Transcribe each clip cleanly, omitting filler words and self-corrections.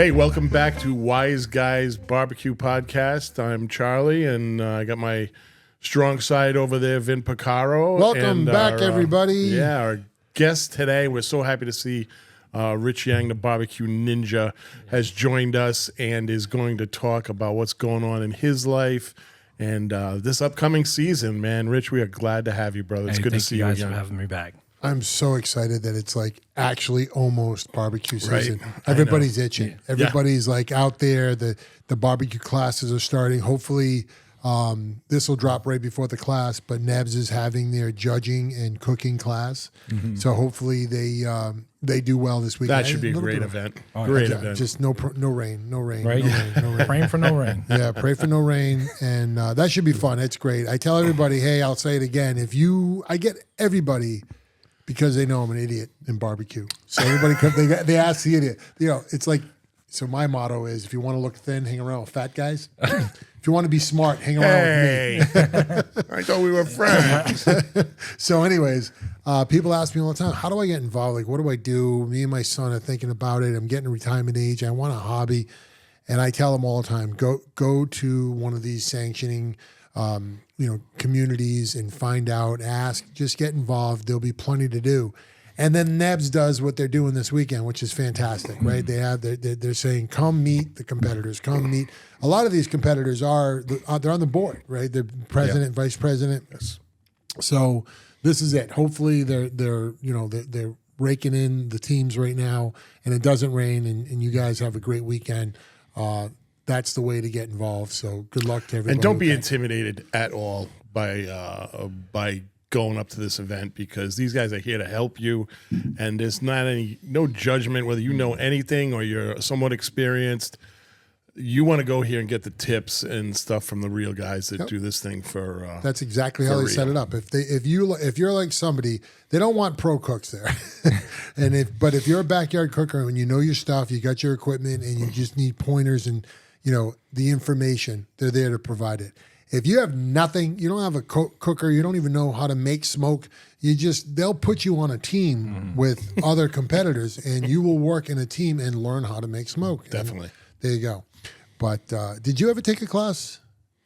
Hey, welcome back to Wise Guys Barbecue Podcast. I'm Charlie, and I got my strong side over there, Vin Picaro. Welcome back, everybody. Our guest today, we're so happy to see Rich Yang, the BBQ Ninja, has joined us and is going to talk about what's going on in his life and this upcoming season, man. Rich, we are glad to have you, brother. It's good to see you guys again. for having me back. I'm so excited that it's like actually almost barbecue season. Right. Everybody's itching. Everybody's like out there. The barbecue classes are starting. Hopefully this will drop right before the class, but Nebs is having their judging and cooking class. Mm-hmm. So hopefully they do well this weekend. That should be a great event. Event. Just no rain. Right? No rain. Praying for no rain. Yeah, pray for no rain. And that should be fun. It's great. I tell everybody, hey, I'll say it again. I get everybody because they know I'm an idiot in barbecue. So everybody comes, they ask the idiot. You know, it's like, so my motto is, if you want to look thin, hang around with fat guys. If you want to be smart, hang around with me. I thought we were friends. So anyways, people ask me all the time, how do I get involved? Like, what do I do? Me and my son are thinking about it. I'm getting a retirement age. I want a hobby. And I tell them all the time, go to one of these sanctioning communities and find out, ask, just get involved. There'll be plenty to do. And then Nebs does what they're doing this weekend, which is fantastic, right? They're saying, come meet the competitors, come meet. A lot of these competitors they're on the board, right? They're president, vice president. Yes. So this is it. Hopefully they're raking in the teams right now, and it doesn't rain, and you guys have a great weekend. That's the way to get involved. So good luck to everybody. And don't be intimidated at all by going up to this event, because these guys are here to help you, and there's no judgment whether you know anything or you're somewhat experienced. You want to go here and get the tips and stuff from the real guys that do this thing for. That's exactly how they set it up. If you're like somebody, they don't want pro cooks there, but if you're a backyard cooker and you know your stuff, you got your equipment, and you just need pointers and the information, they're there to provide it. If you have nothing, you don't have a cooker, you don't even know how to make smoke, they'll put you on a team with other competitors, and you will work in a team and learn how to make smoke. Definitely. And there you go. But did you ever take a class,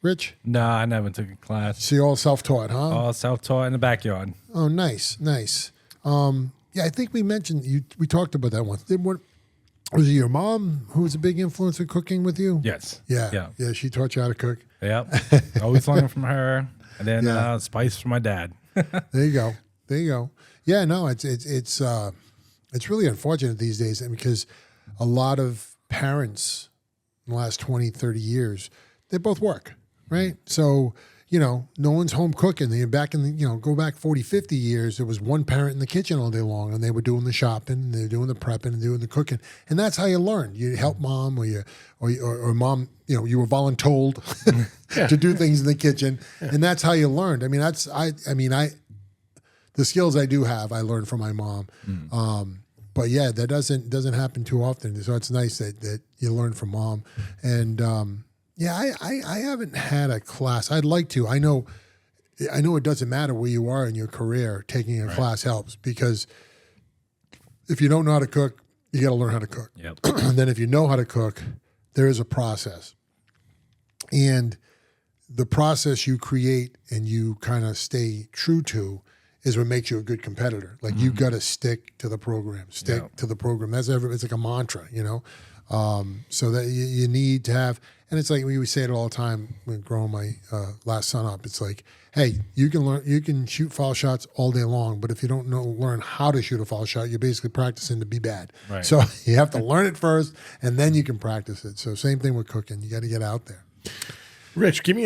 Rich? No, I never took a class. So you're all self-taught, huh? All self-taught in the backyard. Oh, nice. I think we mentioned, we talked about that once. Was it your mom who was a big influence in cooking with you? Yes. Yeah, she taught you how to cook. Yep. Always learning from her, and then spice from my dad. There you go. Yeah, no, it's really unfortunate these days, because a lot of parents in the last 20, 30 years, they both work, right? So, no one's home cooking. They're back go back 40, 50 years, there was one parent in the kitchen all day long, and they were doing the shopping, they're doing the prepping, and doing the cooking. And that's how you learn. You help mom, or mom, you were voluntold to do things in the kitchen. Yeah. And that's how you learned. I mean, the skills I do have, I learned from my mom. But yeah, that doesn't happen too often. So it's nice that you learn from mom. And I haven't had a class. I'd like to. I know it doesn't matter where you are in your career. Taking a class helps, because if you don't know how to cook, you got to learn how to cook. Yep. And then if you know how to cook, there is a process. And the process you create and you kind of stay true to is what makes you a good competitor. Like you got to stick to the program, to the program. It's like a mantra, so that you need to have, and it's like we say it all the time when growing my last son up. It's like, hey, you can shoot foul shots all day long, but if you don't learn how to shoot a foul shot, you're basically practicing to be bad. Right. So you have to learn it first, and then you can practice it. So same thing with cooking. You got to get out there. Rich, give me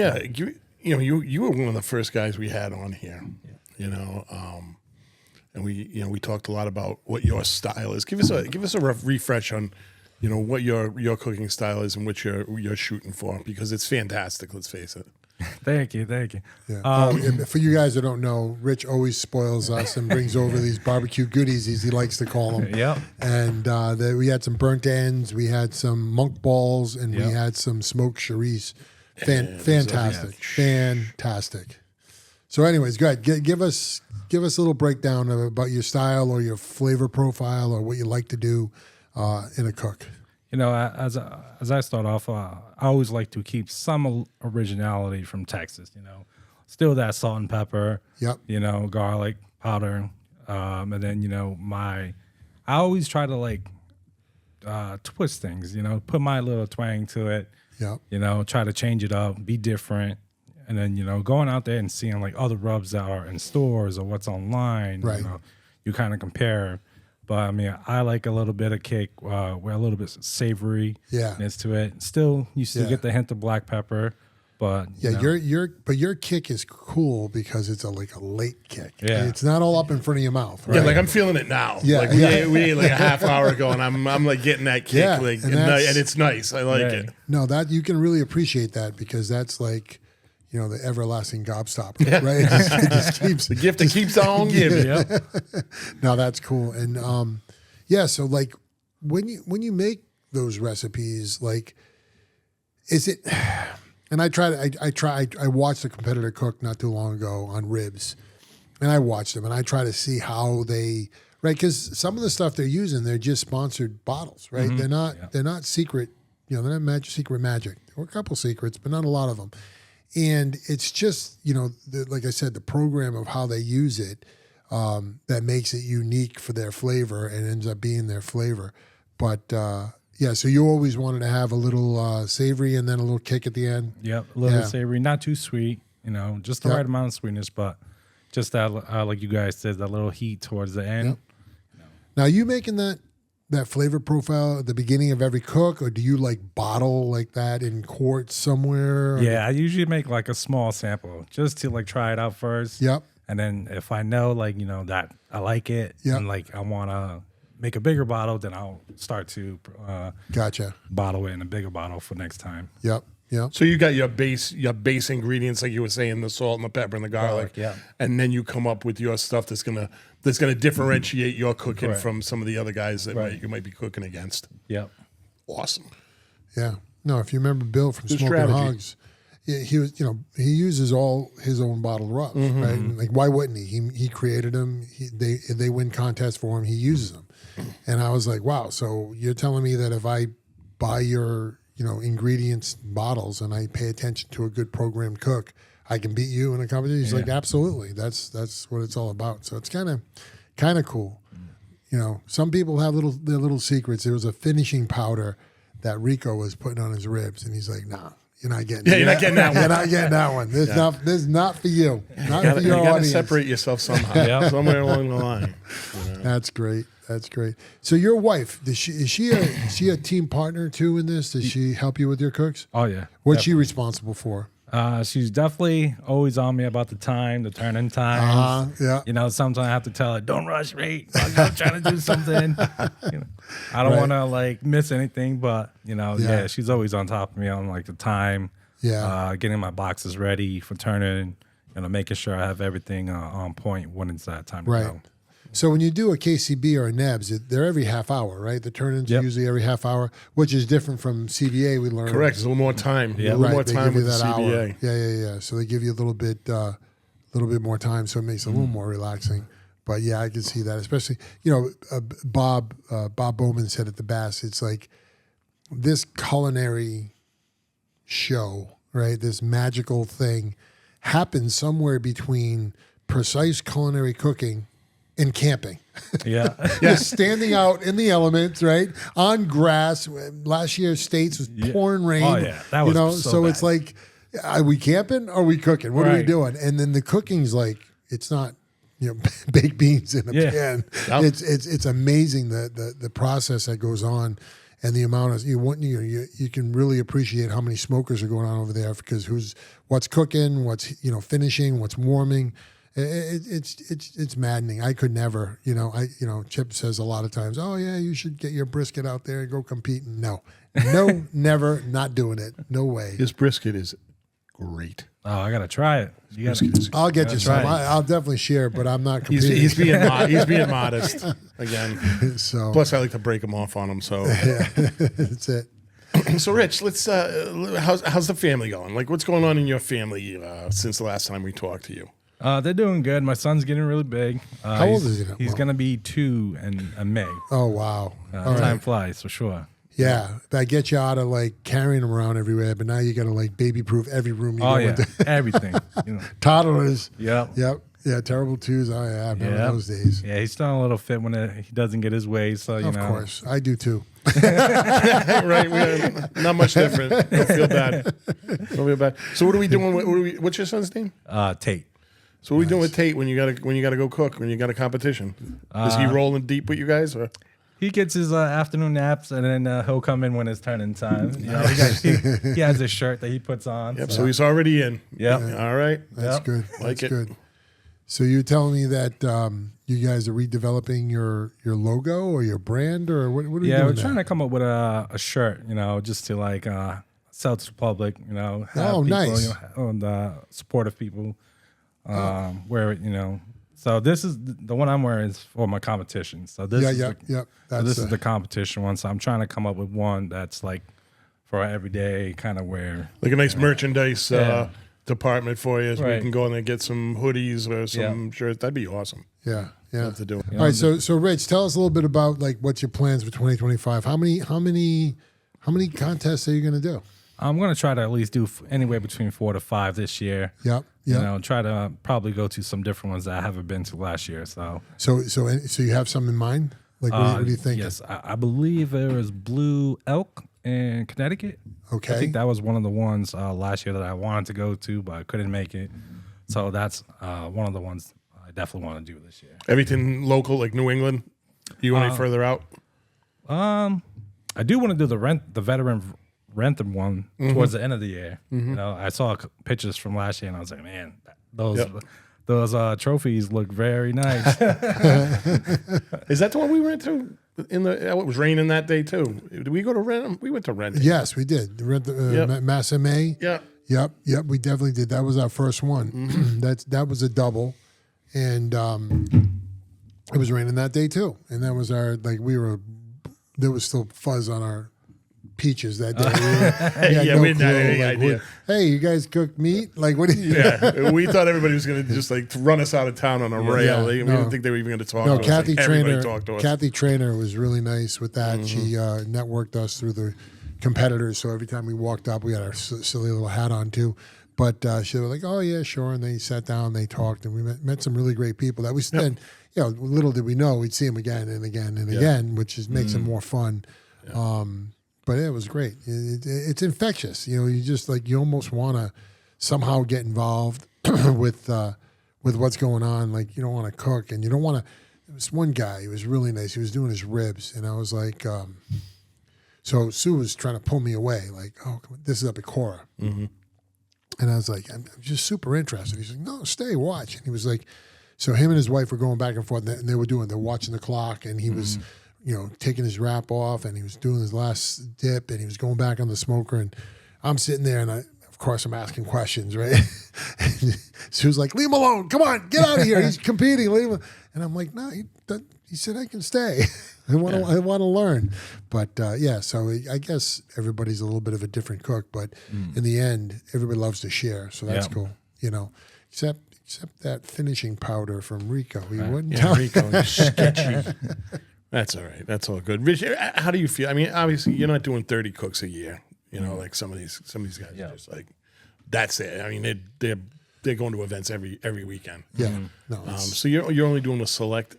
you were one of the first guys we had on here. And we talked a lot about what your style is. Give us a rough refresh on, what your cooking style is and what you're shooting for, because it's fantastic. Let's face it. Thank you. Yeah. For you guys that don't know, Rich always spoils us and brings over these barbecue goodies, as he likes to call them. Yep. And we had some burnt ends, we had some monk balls, and we had some smoked chorizo. Fantastic. So anyways, go ahead. Give us a little breakdown about your style or your flavor profile or what you like to do in a cook. as I start off, I always like to keep some originality from Texas. Still that salt and pepper. Yep. Garlic powder, and then I always try to like twist things. Put my little twang to it. Yep. Try to change it up, be different. And then, going out there and seeing like other rubs that are in stores or what's online, Right. You kind of compare. But I mean, I like a little bit of kick with a little bit savory to it. Still, you still get the hint of black pepper, but your kick is cool because it's like a late kick. Yeah. It's not all up in front of your mouth. Right? Yeah, like I'm feeling it now. Yeah, like we ate like a half hour ago, and I'm like getting that kick, Yeah, like, and and it's nice. I like it. No, that you can really appreciate that because that's like, the everlasting gobstopper, right? It just keeps The gift that keeps on giving. No, that's cool. And so like when you make those recipes, like, is it? And I watched a competitor cook not too long ago on ribs, and I watched them and I try to see how they, right? Because some of the stuff they're using, they're just sponsored bottles, right? They're not secret, they're not secret magic. There were a couple secrets, but not a lot of them. And it's just, like I said, the program of how they use it that makes it unique for their flavor and ends up being their flavor. But so you always wanted to have a little savory and then a little kick at the end. Yep, a little savory, not too sweet, just the right amount of sweetness, but just that, like you guys said, that little heat towards the end. Yep. Now, you making that flavor profile at the beginning of every cook, or do you like bottle like that in quarts somewhere? Yeah, I usually make like a small sample just to like try it out first. Yep. And then if I know that I like it and like I want to make a bigger bottle, then I'll start to Gotcha. bottle it in a bigger bottle for next time. Yep. Yep. So you got your base ingredients, like you were saying, the salt and the pepper and the garlic, and then you come up with your stuff that's gonna differentiate your cooking from some of the other guys that you might be cooking against. Yep. Awesome. Yeah. No, if you remember Bill from Good Smoking strategy. Hogs, he was, he uses all his own bottled rubs, right? And like, why wouldn't he? He created them. They win contests for him. He uses them, and I was like, wow. So you're telling me that if I buy your ingredients bottles and I pay attention to a good programmed cook, I can beat you in a competition? He's like, absolutely. That's what it's all about. So it's kind of cool. Some people have their little secrets. There was a finishing powder that Rico was putting on his ribs, and he's like, nah. You're not getting. You're not getting that one. You're not getting that one. This is not for you. Not for your you gotta audience. separate yourself somehow. Somewhere along the line. That's great. That's great. So your wife, is she a team partner too in this? Does she help you with your cooks? Oh yeah. What's she responsible for? She's definitely always on me about the turn-in times. Yeah. Sometimes I have to tell her, don't rush me. I'm trying to do something. I don't want to like miss anything, but she's always on top of me on like the time. Yeah. Getting my boxes ready for turning, making sure I have everything on point when it's that time to go. So when you do a KCB or a NEBS, they're every half hour, right? The turn-ins are usually every half hour, which is different from CBA. We learned. Correct. There's a little more time. Yeah. A little more They time give you with the that CBA. hour. Yeah. So they give you a little bit more time, so it makes it a little more relaxing. But yeah, I can see that, especially Bob Bowman said at the Bass, it's like this culinary show, right? This magical thing happens somewhere between precise culinary cooking and camping. Yeah. Just standing out in the elements, right? On grass. Last year, States was pouring rain. Oh, yeah. That was so bad. It's like, are we camping or are we cooking? What are we doing? And then the cooking's like, it's not, baked beans in a pan. Yep. It's amazing the process that goes on and the amount of, you can really appreciate how many smokers are going on over there because what's cooking, what's, finishing, what's warming. It's maddening. I could never, Chip says a lot of times, oh yeah, you should get your brisket out there and go compete. No, never, not doing it. No way. This brisket is great. Oh, I gotta try it. I'll get you some. I'll definitely share, but I'm not competing. He's being modest again. So plus, I like to break him off on him. So that's it. So, Rich, let's. How's the family going? Like, what's going on in your family since the last time we talked to you? They're doing good. My son's getting really big. How old is he now? He's going to be 2 in May. Oh, wow. Time flies, for sure. Yeah, I get you out of like carrying them around everywhere, but now you got to like baby proof every room you go into. Everything. You know. Toddlers. Yep. Yeah, terrible twos. Oh yeah, I remember those days. Yeah, he's starting a little fit when he doesn't get his way. So Of course, I do too. Right, we're not much different. Don't feel bad. Don't feel bad. So what are we doing? What's your son's name? Tate. So what are we doing with Tate when you gotta go cook, when you got a competition? Is he rolling deep with you guys, or? He gets his afternoon naps, and then he'll come in when it's turning time. You know, he has a shirt that he puts on. Yep. So he's already in. Yep. All right. That's good. Like That's it. good. So you're telling me that you guys are redeveloping your logo or your brand, or what are you doing? Yeah, we're trying to come up with a shirt, you know, just to like sell to the public, you know. Have people, nice. You know, and supportive people. Where, you know. So this is the one I'm wearing is for my competition. So this is the competition one. So I'm trying to come up with one that's like for everyday kind of wear. Like a nice merchandise department for you, so we can go in there and get some hoodies or some shirts. That'd be awesome. Yeah. Have to do it. All right. So Rich, tell us a little bit about like what's your plans for 2025. How many contests are you going to do? I'm going to try to at least do anywhere between 4 to 5 this year. Yep. You know, try to probably go to some different ones that I haven't been to last year. So you have some in mind? Like, what do you think? Yes, I believe there was Blue Elk in Connecticut. Okay. I think that was one of the ones last year that I wanted to go to, but I couldn't make it. So that's one of the ones I definitely want to do this year. Everything local, like New England? You want any further out? I do want to do the veteran Rentham one towards the end of the year. You know, I saw pictures from last year, and I was like, man, those trophies look very nice. Is that the one we went to? It was raining that day too. Did we go to Rentham? We went to Rentham. Yes, we did. Massa May. Yeah. Yep. We definitely did. That was our first one. That was a double, and it was raining that day too. And that was there was still fuzz on our peaches that day. We had no clue. Any idea. Hey, you guys cook meat? Like, what do you? Yeah, we thought everybody was going to just like run us out of town on a rail. We didn't think they were even going to talk. No, to Kathy us. Trainer. Talked to us. Kathy Trainer was really nice with that. She networked us through the competitors. So every time we walked up, we had our silly little hat on too. But she was like, "Oh yeah, sure." And they sat down, they talked, and we met some really great people. That we then, little did we know we'd see them again and again and again, which makes it more fun. Yeah. But it was great. It's infectious. You know, you just you almost want to somehow get involved with what's going on. Like, you don't want to cook, and you don't want to. There was one guy. He was really nice. He was doing his ribs, and I was like, so Sue was trying to pull me away. Like, oh, come on, this is up at Cora. And I was like, I'm just super interested. He's like, no, stay, watch. And he was like, so him and his wife were going back and forth, and they're watching the clock, and he was. Taking his wrap off, and he was doing his last dip, and he was going back on the smoker, and I'm sitting there, and of course I'm asking questions, right? And she was like, "Leave him alone! Come on, get out of here! He's competing." Leave him. And I'm like, "No, he said I can stay. I want to learn." But so I guess everybody's a little bit of a different cook, but in the end, everybody loves to share, so that's cool, Except that finishing powder from Rico, he wouldn't tell Rico, sketchy. That's all right. That's all good. Rich, how do you feel? I mean, obviously, you're not doing 30 cooks a year. You know, like some of these guys are just like, that's it. I mean, they're going to events every weekend. Yeah. No. So you're only doing a select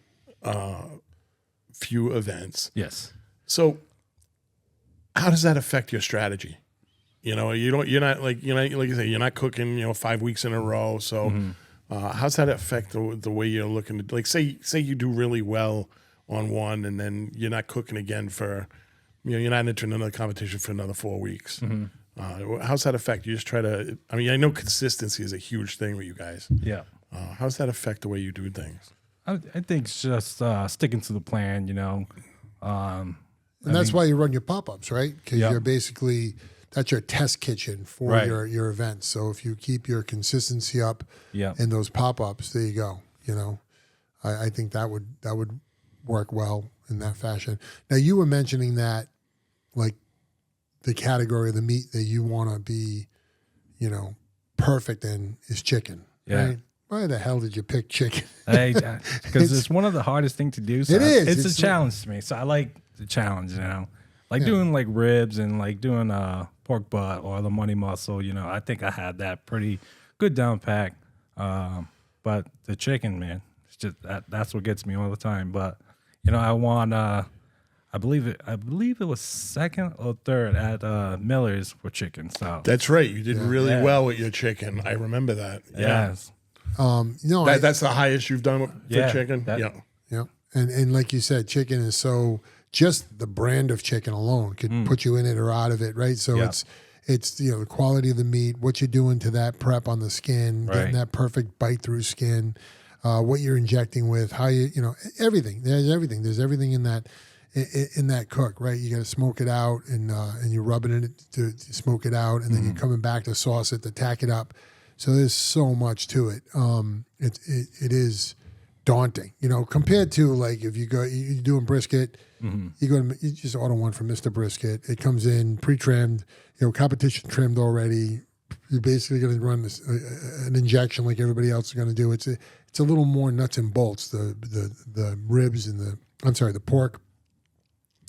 few events. Yes. So how does that affect your strategy? You're not like you say, you're not cooking 5 weeks in a row. So how's that affect the way you're looking to, like, say you do really well on one, and then you're not cooking again for, you're not entering another competition for another 4 weeks. How's that affect? You just try to, I know consistency is a huge thing with you guys. Yeah. How's that affect the way you do things? I think it's just sticking to the plan, and that's why you run your pop-ups, right? Because you're basically, that's your test kitchen for your events. So if you keep your consistency up in those pop-ups, there you go. I think that would work well in that fashion. Now, you were mentioning that, like, the category of the meat that you want to be, perfect in is chicken. Yeah. Right? Why the hell did you pick chicken? Because it's one of the hardest things to do. So it is. It's a challenge to me. So I like the challenge, Like doing like ribs and like doing pork butt or the money muscle, you know, I think I had that pretty good down pack. But the chicken, man, it's just that's what gets me all the time. But you know, I won I believe it was second or third at Miller's for chicken. So that's right. You did really well with your chicken. I remember that. Yes. No, that's the highest you've done for chicken. Yeah. And like you said, chicken is so just the brand of chicken alone could put you in it or out of it, right? So it's you know, the quality of the meat, what you're doing to that prep on the skin, getting that perfect bite through skin, what you're injecting with, how you know, everything. There's everything in that cook, right? You got to smoke it out, and you're rubbing it to smoke it out, and then you're coming back to sauce it to tack it up. So there's so much to it. It is daunting, you know, compared to like if you're doing brisket, you just order one from Mr. Brisket. It comes in pre-trimmed, you know, competition trimmed already. You're basically going to run an injection like everybody else is going to do. It's a little more nuts and bolts. The ribs and the pork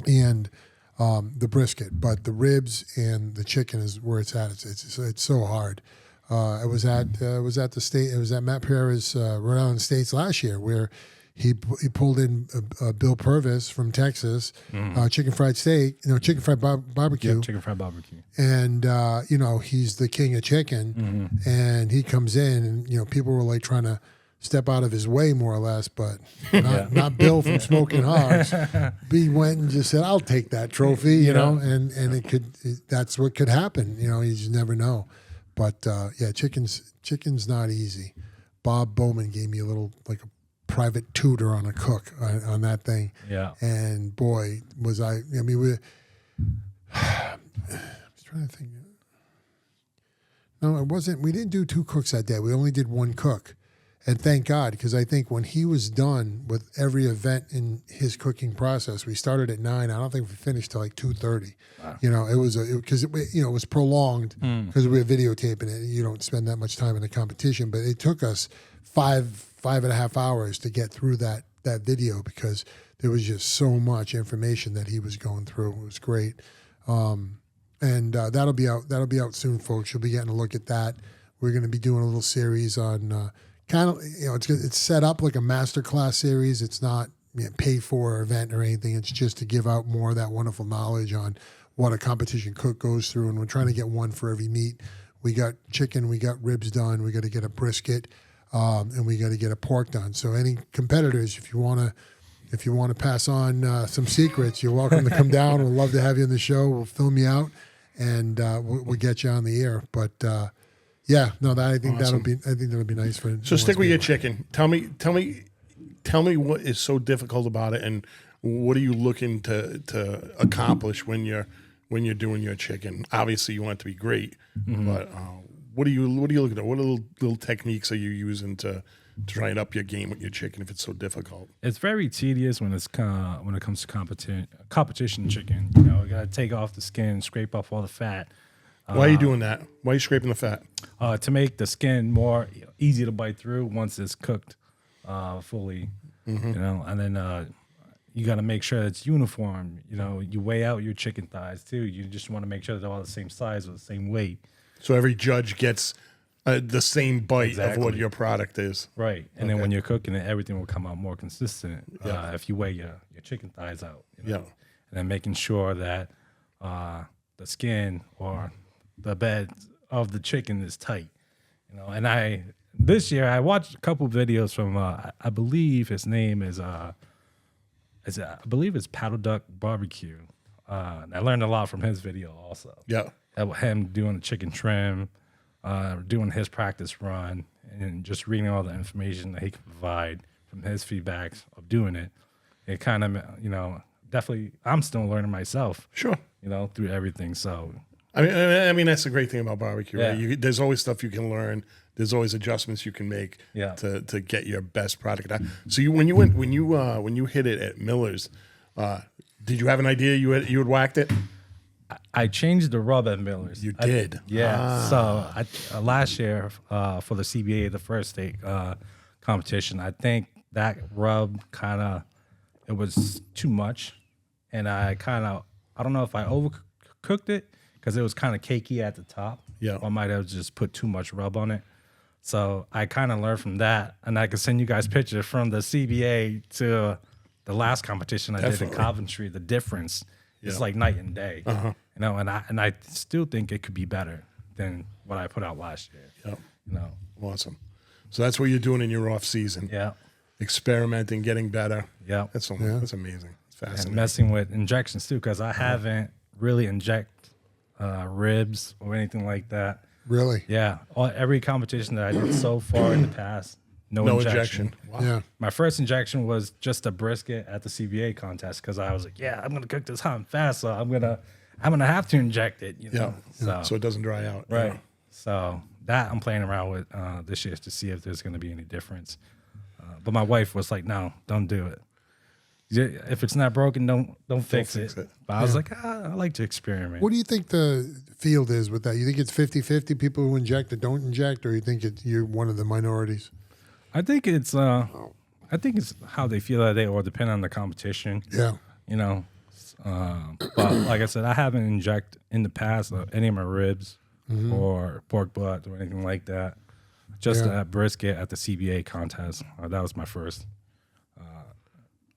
and the brisket, but the ribs and the chicken is where it's at. It's so hard. I was at Matt Pereira's Rhode Island States last year, where he pulled in Bill Purvis from Texas, chicken fried barbecue. Yeah, chicken fried barbecue. And you know, he's the king of chicken, and he comes in, and you know, people were like trying to step out of his way more or less, but not Bill from Smoking Hogs. He went and just said, "I'll take that trophy," you know, and that's what could happen. You know, you just never know. But chicken's not easy. Bob Bowman gave me like a private tutor on a cook on that thing. Yeah. And boy, was I mean, I was trying to think. No, it wasn't. We didn't do two cooks that day. We only did one cook. And thank God, because I think when he was done with every event in his cooking process, we started at 9. I don't think we finished till like 2:30. Wow. You know, it was prolonged because we were videotaping it. You don't spend that much time in a competition, but it took us five and a half hours to get through that video because there was just so much information that he was going through. It was great, and that'll be out soon, folks. You'll be getting a look at that. We're going to be doing a little series on. Kind of, you know, it's set up like a masterclass series. It's not paid for event or anything. It's just to give out more of that wonderful knowledge on what a competition cook goes through. And we're trying to get one for every meat. We got chicken, we got ribs done. We got to get a brisket, and we got to get a pork done. So any competitors, if you want to pass on some secrets, you're welcome to come down. We'd love to have you on the show. We'll film you out, and we'll get you on the air. But yeah, no, I think awesome. that'll be nice for. So stick with your chicken. Tell me what is so difficult about it, and what are you looking to accomplish when you're doing your chicken? Obviously, you want it to be great, but what are you looking at? What little techniques are you using to try and up your game with your chicken if it's so difficult? It's very tedious when it comes to competition chicken. You know, you gotta take off the skin, scrape off all the fat. Why are you doing that? Why are you scraping the fat? To make the skin more easy to bite through once it's cooked fully. You know, and then you got to make sure it's uniform. You know, you weigh out your chicken thighs too. You just want to make sure they're all the same size or the same weight. So every judge gets the same bite of what your product is. Right. And then when you're cooking it, everything will come out more consistent if you weigh your chicken thighs out. You know? And then making sure that the skin or the bed of the chicken is tight, you know. And this year I watched a couple videos from I believe his name is I believe it's Paddle Duck Barbecue. I learned a lot from his video also. Yeah, him doing the chicken trim, doing his practice run, and just reading all the information that he can provide from his feedbacks of doing it. It kind of, you know, definitely I'm still learning myself. Sure, you know, through everything. So. I mean that's the great thing about barbecue, right? There's always stuff you can learn. There's always adjustments you can make to get your best product out. So when you hit it at Miller's, did you have an idea you had whacked it? I changed the rub at Miller's. You did, So last year for the CBA, the first state competition, I think that rub it was too much, and I I don't know if I overcooked it because it was kind of cakey at the top. Yeah. I might have just put too much rub on it. So I kind of learned from that, and I could send you guys pictures from the CBA to the last competition I did in Coventry. The difference is like night and day, you know. And I still think it could be better than what I put out last year. Yeah, you know, awesome. So that's what you're doing in your off season. Yeah, experimenting, getting better. Yeah, that's amazing. It's fascinating. And messing with injections too, because I haven't really inject ribs or anything like that. Really? Yeah. Every competition that I did so far in the past, no injection. Wow. Yeah. My first injection was just a brisket at the CBA contest because I was like, yeah, I'm gonna cook this hot and fast, so I'm gonna have to inject it. You know? So it doesn't dry out. Right. Yeah. So that I'm playing around with this year to see if there's gonna be any difference. But my wife was like, no, don't do it. If it's not broken, don't fix it. But I was like, I like to experiment. What do you think the field is with that? You think it's 50-50 people who inject and don't inject, or you think you're one of the minorities? I think it's how they feel that day, or depend on the competition. Yeah. You know. But like I said, I haven't injected in the past any of my ribs or pork butt or anything like that. Just that brisket at the CBA contest. That was my first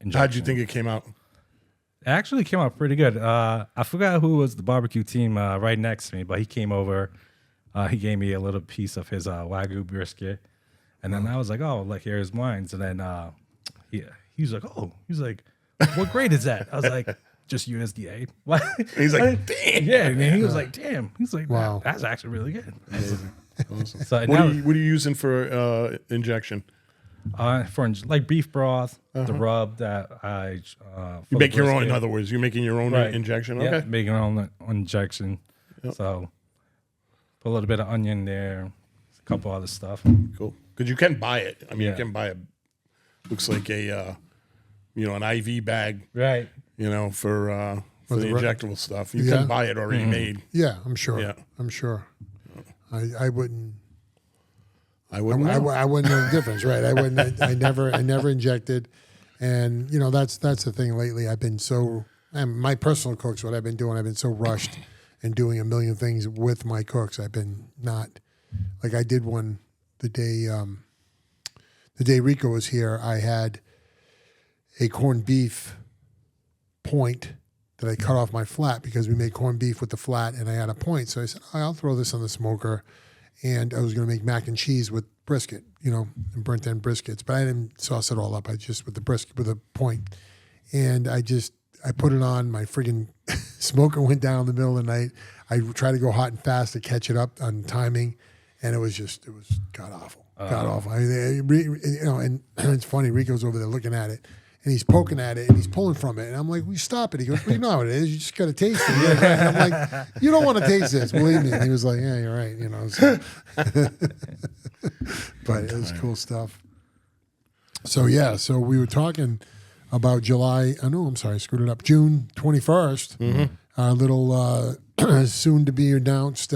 injection. How'd you think it came out? It actually came out pretty good. I forgot who was the barbecue team right next to me, but he came over. He gave me a little piece of his Wagyu brisket. And then I was like, oh, like, here's mine. So then he was like, what grade is that? I was like, just USDA. He's like, damn. Yeah, and then he was like, damn. He's like, wow, that's actually really good. Awesome. So what are you using for injection? For like beef broth, the rub that I you make your own. In other words, you're making your own injection. Yeah, okay, making your own injection. Yep. So put a little bit of onion there, a couple other stuff. Cool, because you can buy it. I mean, you can buy it. Looks like a an IV bag, right? You know, for the injectable stuff. You can buy it already made. Yeah, I'm sure. Yeah, I'm sure. I wouldn't. I wouldn't know. I wouldn't know the difference, right? I wouldn't. I never injected, and that's the thing. Lately, I've been so. And my personal cooks, what I've been doing, I've been so rushed and doing a million things with my cooks. I've been not like I did one the day Rico was here. I had a corned beef point that I cut off my flat because we made corned beef with the flat, and I had a point. So I said, I'll throw this on the smoker. And I was going to make mac and cheese with brisket, and burnt end briskets. But I didn't sauce it all up. I just with the brisket with a point. And I put it on. My friggin' smoker went down in the middle of the night. I tried to go hot and fast to catch it up on timing, and it was god awful. God awful. And it's funny. Rico's over there looking at it. And he's poking at it, and he's pulling from it. And I'm like, "We stop it." He goes, "Well, you know what it is. You just got to taste it." And I'm like, "You don't want to taste this, believe me." And he was like, "Yeah, you're right." So. But it was cool stuff. So so we were talking about July. I'm sorry, I screwed it up. June 21st. Our little soon to be announced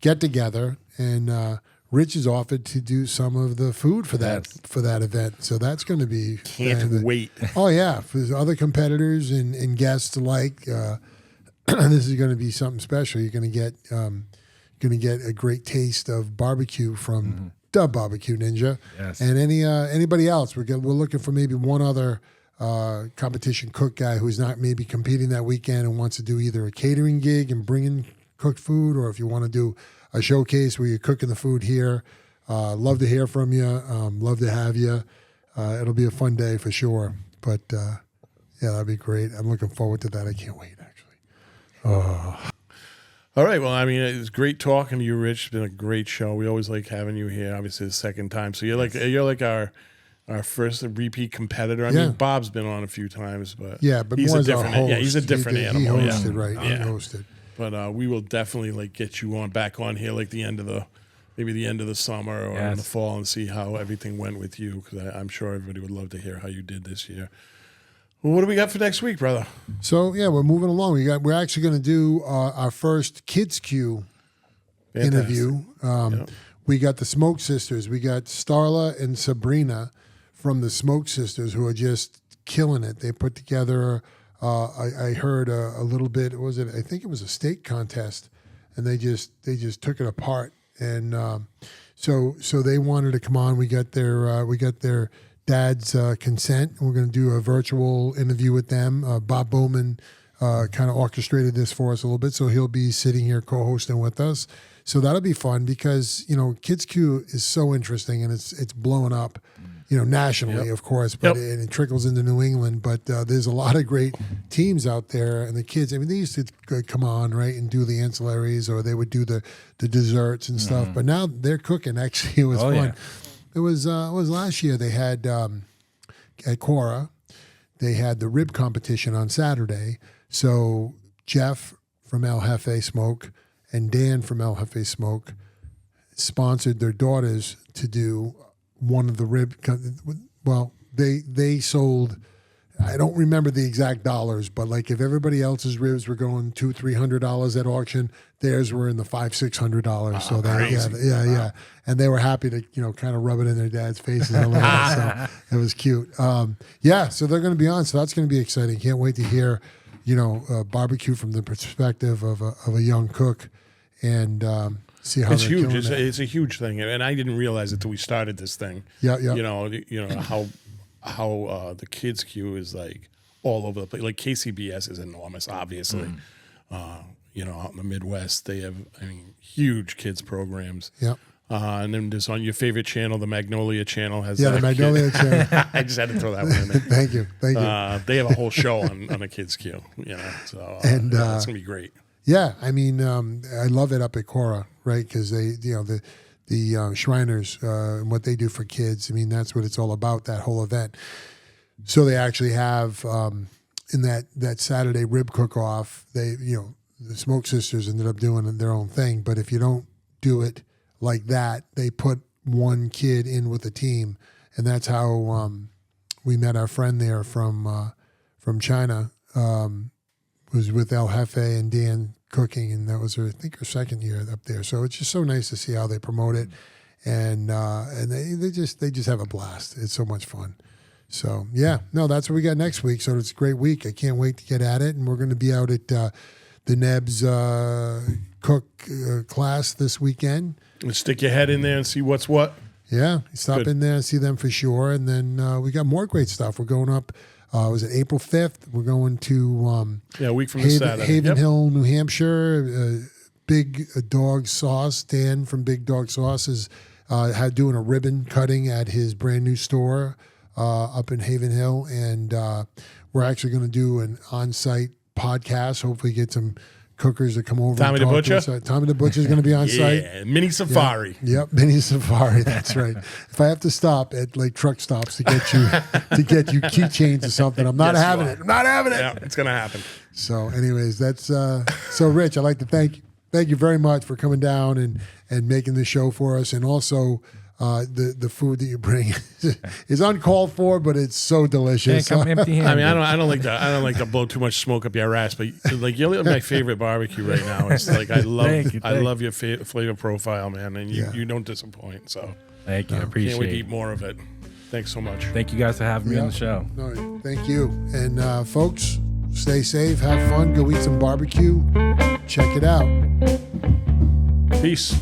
get together, and Rich has offered to do some of the food for that event, so that's going to be can't wait. Oh yeah, for other competitors and guests alike, this is going to be something special. You're going to get a great taste of barbecue from the BBQ Ninja, and anybody else. We're looking for maybe one other competition cook guy who's not maybe competing that weekend and wants to do either a catering gig and bring in cooked food, or if you want to do a showcase where you're cooking the food here. Love to hear from you. Love to have you. It'll be a fun day for sure. But that'd be great. I'm looking forward to that. I can't wait, actually. All right. Well, I mean, it was great talking to you, Rich. It's been a great show. We always like having you here. Obviously, the second time. So you're like our first repeat competitor. I mean, Bob's been on a few times, but but he's more a as different. a host. He's a different animal. He hosted, right? Yeah. He hosted. But we will definitely get you back on here the end of the summer or in the fall, and see how everything went with you, because I'm sure everybody would love to hear how you did this year. Well, what do we got for next week, brother? So we're moving along. We're actually going to do our first Kids Q interview. We got the Smoke Sisters. We got Starla and Sabrina from the Smoke Sisters, who are just killing it. They put together I heard a little bit. I think it was a steak contest, and they just took it apart. And so they wanted to come on. We got their dad's consent. We're going to do a virtual interview with them. Bob Bowman kind of orchestrated this for us a little bit, so he'll be sitting here co-hosting with us. So that'll be fun because, Kids Q is so interesting, and it's blowing up, nationally, of course, but it trickles into New England. But there's a lot of great teams out there, and the kids, they used to come on, right, and do the ancillaries, or they would do the desserts and stuff. But now they're cooking. Actually, it was fun. Yeah. It was last year. They had at Cora, they had the rib competition on Saturday. So Jeff from El Jefe Smoke and Dan from El Jefe Smoke sponsored their daughters to do one of the rib. Well, they sold. I don't remember the exact dollars, but like if everybody else's ribs were going $200-$300 at auction, theirs were in the $500-$600. So yeah, and they were happy to kind of rub it in their dad's faces a little bit. So it was cute. So they're going to be on. So that's going to be exciting. Can't wait to hear barbecue from the perspective of a young cook, and see how it's huge. It's a huge thing, and I didn't realize it till we started this thing. Yeah. How the Kids Q is like all over the place. Like KCBS is enormous, obviously. Out in the Midwest, they have huge kids programs. Yep. And then just on your favorite channel, the Magnolia channel has. Yeah, the Magnolia channel. I just had to throw that one in there. Thank you. They have a whole show on a Kids Q. So it's gonna be great. Yeah, I love it up at Cora, right? Because they, the Shriners and what they do for kids. That's what it's all about. That whole event. So they actually have in that Saturday rib cook-off. They, the Smoke Sisters ended up doing their own thing. But if you don't do it like that, they put one kid in with a team, and that's how we met our friend there from China. Was with El Jefe and Dan cooking, and that was her second year up there. So it's just so nice to see how they promote it, and they just have a blast. It's so much fun. So that's what we got next week. So it's a great week. I can't wait to get at it, and we're going to be out at the Neb's cook class this weekend. And stick your head in there and see what's what. Yeah, stop in there and see them for sure. And then we got more great stuff. We're going up. Was it April 5th? We're going to a week from this Saturday. Haven Hill, New Hampshire. Big Dog Sauce. Dan from Big Dog Sauce is doing a ribbon cutting at his brand new store up in Haven Hill, and we're actually going to do an on-site podcast. Hopefully, get some cookers to come over. Tommy the Butcher. Tommy the Butcher is going to be on site. Yeah, mini safari. Yep, mini safari. That's right. If I have to stop at like truck stops to get you keychains or something, I'm not having it. I'm not having it. Yeah, it's going to happen. So, anyways, that's so. Rich, I'd like to thank you very much for coming down and making this show for us, and also. The food that you bring is uncalled for, but it's so delicious. Can't come empty-handed. I don't like to blow too much smoke up your ass, but like you're my favorite barbecue right now. It's like I love your flavor profile, man, and you don't disappoint. So thank you, I appreciate it. Can't wait to eat more of it. Thanks so much. Thank you guys for having me on the show. No, thank you, and folks, stay safe, have fun, go eat some barbecue, check it out. Peace.